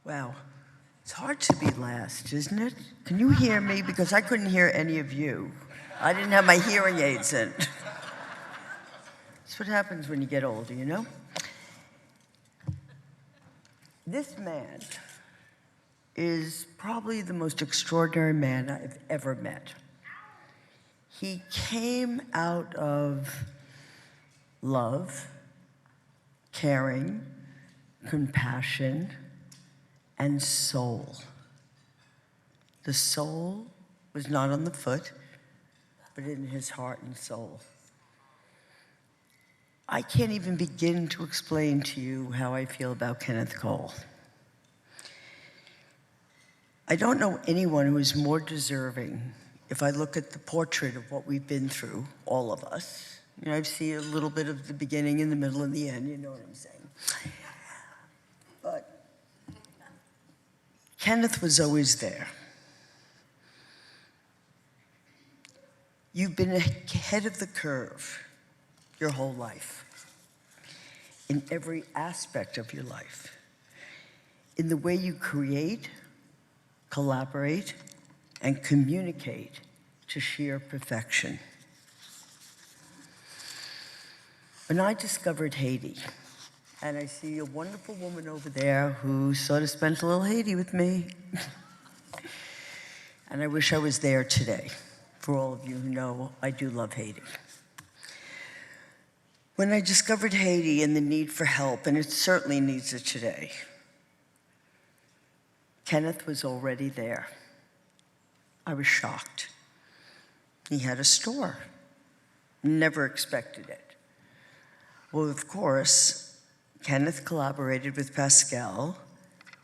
Wow, it's hard to be last, isn't it? Can you hear me? Because I couldn't hear any of you. I didn't have my hearing aids in. That's what happens when you get older, you know? This man is probably the most extraordinary man I've ever met. He came out of love, caring, compassion, and soul. The soul was not on the foot, but in his heart and soul. I can't even begin to explain to you how I feel about Kenneth Cole. I don't know anyone who is more deserving. If I look at the portrait of what we've been through, all of us, you know, I see a little bit of the beginning and the middle and the end, you know what I'm saying. But Kenneth was always there. You've been ahead of the curve your whole life, in every aspect of your life, in the way you create, collaborate, and communicate to sheer perfection. When I discovered Haiti, and I see a wonderful woman over there who sort of spent a little Haiti with me, and I wish I was there today. For all of you who know, I do love Haiti. When I discovered Haiti and the need for help, and it certainly needs it today, Kenneth was already there. I was shocked. He had a store. Never expected it. Well, of course, Kenneth collaborated with Pascal,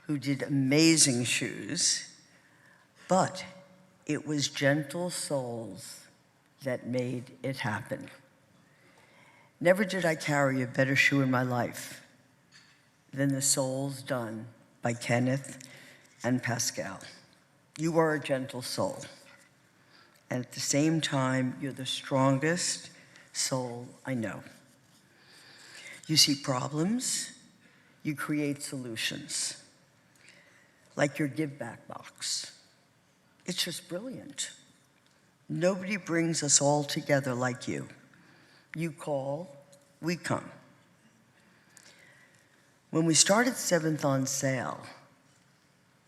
who did amazing shoes, but it was gentle souls that made it happen. Never did I carry a better shoe in my life than the soles done by Kenneth and Pascal. You are a gentle soul. And at the same time, you're the strongest soul I know. You see problems, you create solutions. Like your give back box. It's just brilliant. Nobody brings us all together like you. You call, we come. When we started 7th on Sale,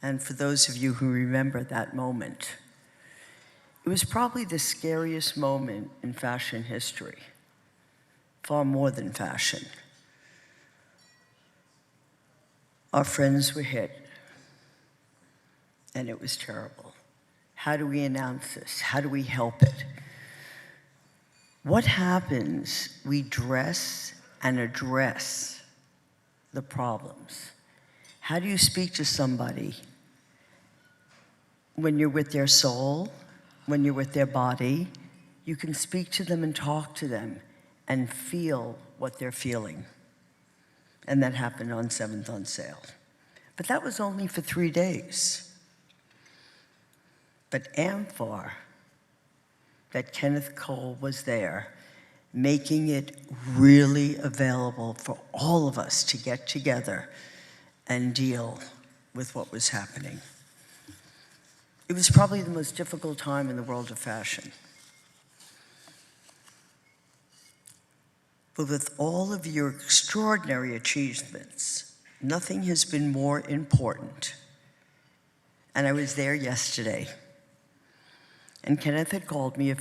and for those of you who remember that moment, it was probably the scariest moment in fashion history, far more than fashion. Our friends were hit, and it was terrible. How do we announce this? How do we help it? What happens? We dress and address the problems. How do you speak to somebody when you're with their soul, when you're with their body? You can speak to them and talk to them and feel what they're feeling. And that happened on 7th on Sale. But that was only for 3 days. But Amphar, that Kenneth Cole was there, making it really available for all of us to get together and deal with what was happening. It was probably the most difficult time in the world of fashion. But with all of your extraordinary achievements, nothing has been more important. And I was there yesterday. And Kenneth had called me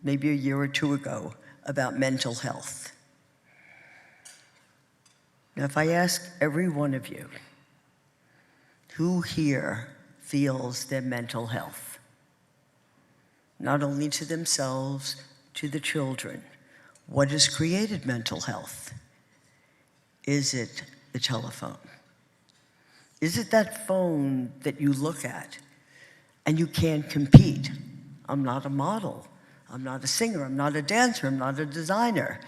maybe a year or two ago, about mental health. Now, if I ask every one of you, who here feels their mental health? Not only to themselves, to the children. What has created mental health? Is it the telephone? Is it that phone that you look at and you can't compete? I'm not a model. I'm not a singer. I'm not a dancer. I'm not a designer.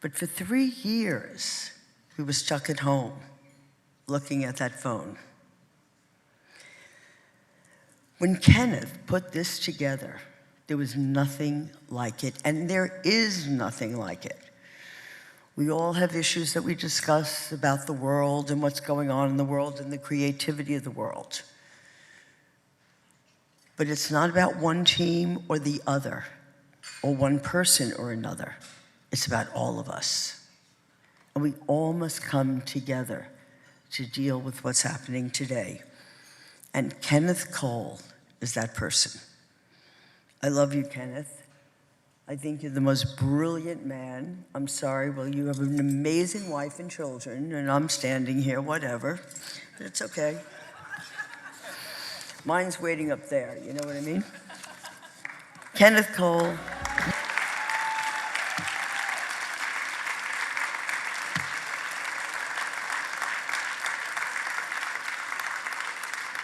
But for 3 years, we were stuck at home looking at that phone. When Kenneth put this together, there was nothing like it, and there is nothing like it. We all have issues that we discuss about the world and what's going on in the world and the creativity of the world. But it's not about one team or the other, or one person or another. It's about all of us. And we all must come together to deal with what's happening today. And Kenneth Cole is that person. I love you, Kenneth. I think you're the most brilliant man. I'm sorry, well, you have an amazing wife and children, and I'm standing here, whatever. But it's okay. Mine's waiting up there, you know what I mean? Kenneth Cole.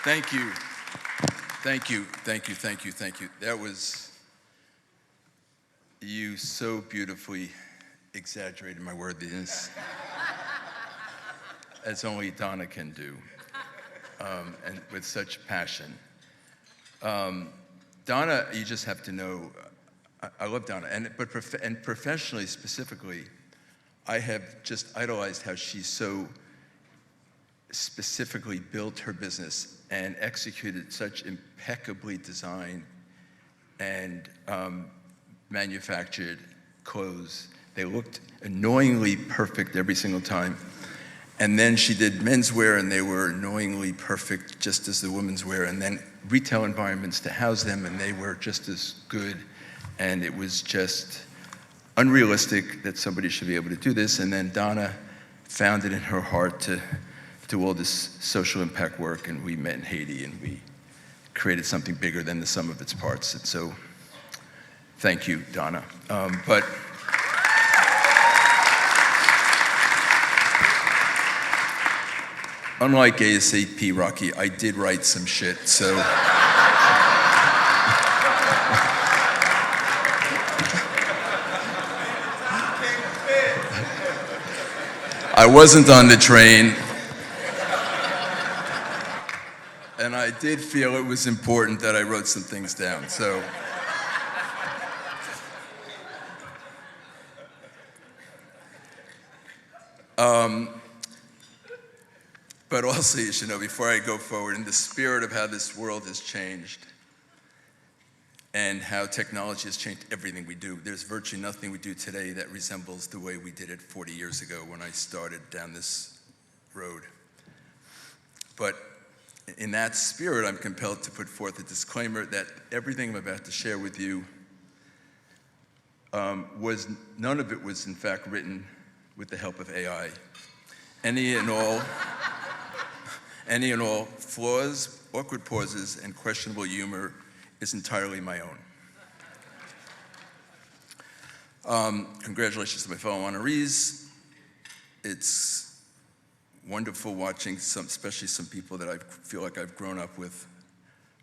Thank you. Thank you, thank you, thank you, thank you. That was, you so beautifully exaggerated my worthiness, as only Donna can do, and with such passion. Donna, you just have to know, I love Donna, and professionally specifically, I have just idolized how she so specifically built her business and executed such impeccably designed and manufactured clothes. They looked annoyingly perfect every single time. And then she did menswear, and they were annoyingly perfect, just as the women's wear, and then retail environments to house them, and they were just as good. And it was just unrealistic that somebody should be able to do this. And then Donna found it in her heart to do all this social impact work, and we met in Haiti, and we created something bigger than the sum of its parts. And so, thank you, Donna. But unlike ASAP Rocky, I did write some shit, so. I wasn't on the train. And I did feel it was important that I wrote some things down, so. But also, you should know, before I go forward, in the spirit of how this world has changed and how technology has changed everything we do, there's virtually nothing we do today that resembles the way we did it 40 years ago when I started down this road. But in that spirit, I'm compelled to put forth a disclaimer that everything I'm about to share with you none of it was in fact written with the help of AI. Any and all flaws, awkward pauses, and questionable humor is entirely my own. Congratulations to my fellow honorees. It's wonderful watching especially some people that I feel like I've grown up with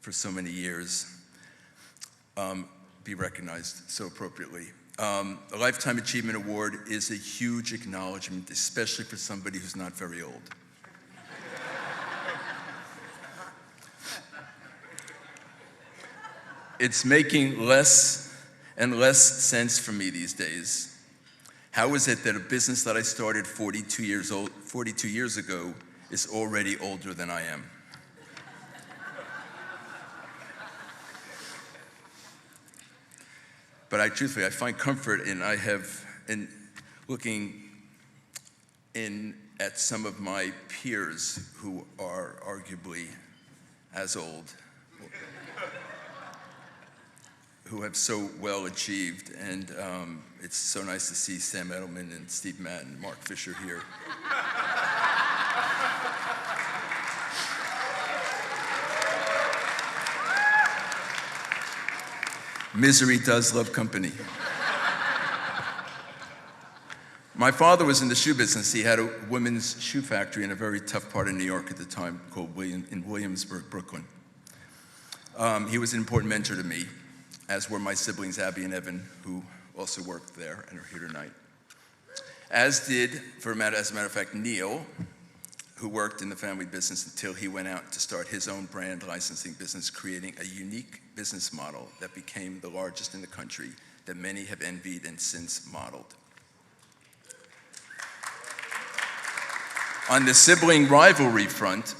for so many years, be recognized so appropriately. A Lifetime Achievement Award is a huge acknowledgement, especially for somebody who's not very old. It's making less and less sense for me these days. How is it that a business that I started 42 years ago is already older than I am? But truthfully, I find comfort in looking at some of my peers who are arguably as old, who have so well achieved, and it's so nice to see Sam Edelman and Steve Madden and Mark Fisher here. Misery does love company. My father was in the shoe business. He had a women's shoe factory in a very tough part of New York at the time called in Williamsburg, Brooklyn. He was an important mentor to me, as were my siblings, Abby and Evan, who also worked there and are here tonight. As did, as a matter of fact, Neil, who worked in the family business until he went out to start his own brand licensing business, creating a unique business model that became the largest in the country, that many have envied and since modeled. On the sibling rivalry front,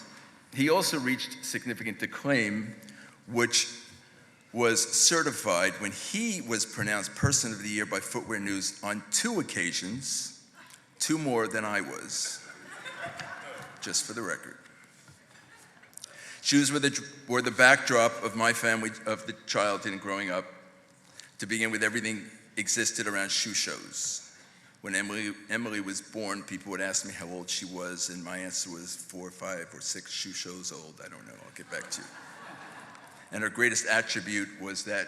he also reached significant acclaim, which was certified when he was pronounced Person of the Year by Footwear News on 2 occasions, 2 more than I was, just for the record. Shoes were the backdrop of my family, of the childhood and growing up. To begin with, everything existed around shoe shows. When Emily was born, people would ask me how old she was, and my answer was 4, 5, or 6 shoe shows old. I don't know, I'll get back to you. And her greatest attribute was that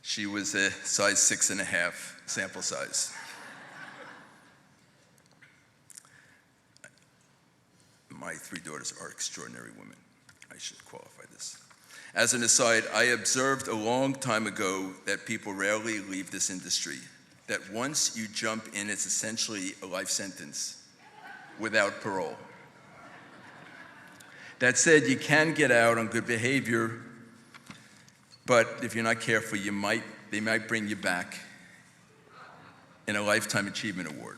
she was a size 6.5 sample size. My 3 daughters are extraordinary women. I should qualify this. As an aside, I observed a long time ago that people rarely leave this industry, that once you jump in, it's essentially a life sentence without parole. That said, you can get out on good behavior, but if you're not careful, they might bring you back in a Lifetime Achievement Award.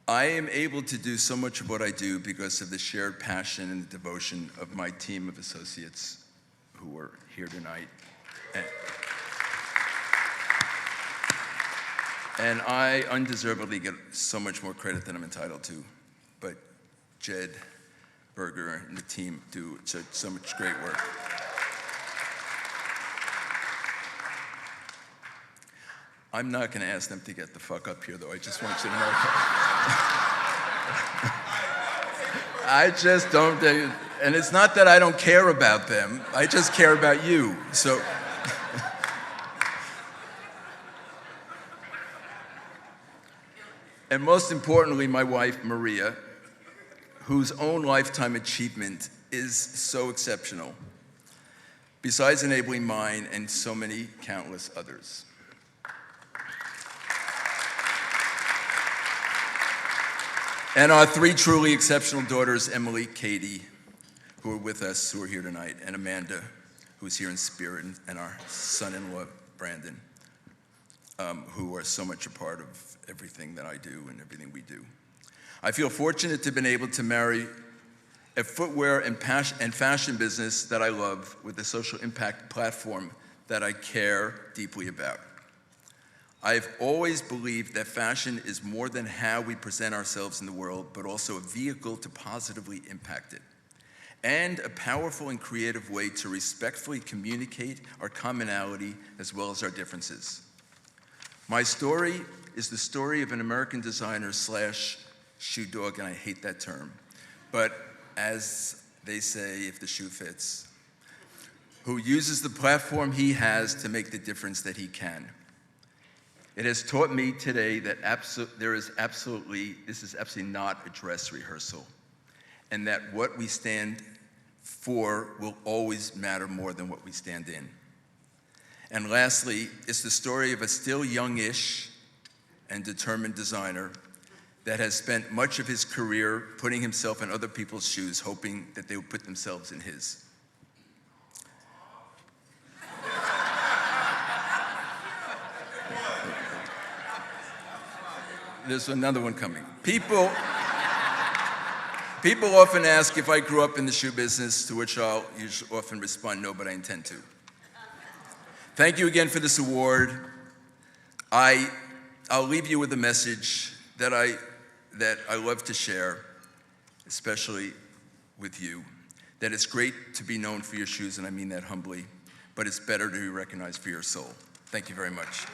I am able to do so much of what I do because of the shared passion and the devotion of my team of associates who are here tonight. And I undeservedly get so much more credit than I'm entitled to, but Jed Berger and the team do so much great work. I'm not going to ask them to get the fuck up here, though. I just want you to know that. I just don't, and it's not that I don't care about them, I just care about you, so. And most importantly, my wife, Maria, whose own lifetime achievement is so exceptional, besides enabling mine and so many countless others. And our 3 truly exceptional daughters, Emily, Katie, who are with us, who are here tonight, and Amanda, who's here in spirit, and our son-in-law, Brandon, who are so much a part of everything that I do and everything we do. I feel fortunate to have been able to marry a footwear and fashion business that I love with a social impact platform that I care deeply about. I've always believed that fashion is more than how we present ourselves in the world, but also a vehicle to positively impact it, and a powerful and creative way to respectfully communicate our commonality as well as our differences. My story is the story of an American designer / shoe dog, and I hate that term, but as they say, if the shoe fits, who uses the platform he has to make the difference that he can. It has taught me today that this is absolutely not a dress rehearsal, and that what we stand for will always matter more than what we stand in. And lastly, it's the story of a still youngish and determined designer that has spent much of his career putting himself in other people's shoes, hoping that they would put themselves in his. There's another one coming. People often ask if I grew up in the shoe business, to which I'll often respond, no, but I intend to. Thank you again for this award. I'll leave you with a message that I love to share, especially with you, that it's great to be known for your shoes, and I mean that humbly, but it's better to be recognized for your soul. Thank you very much.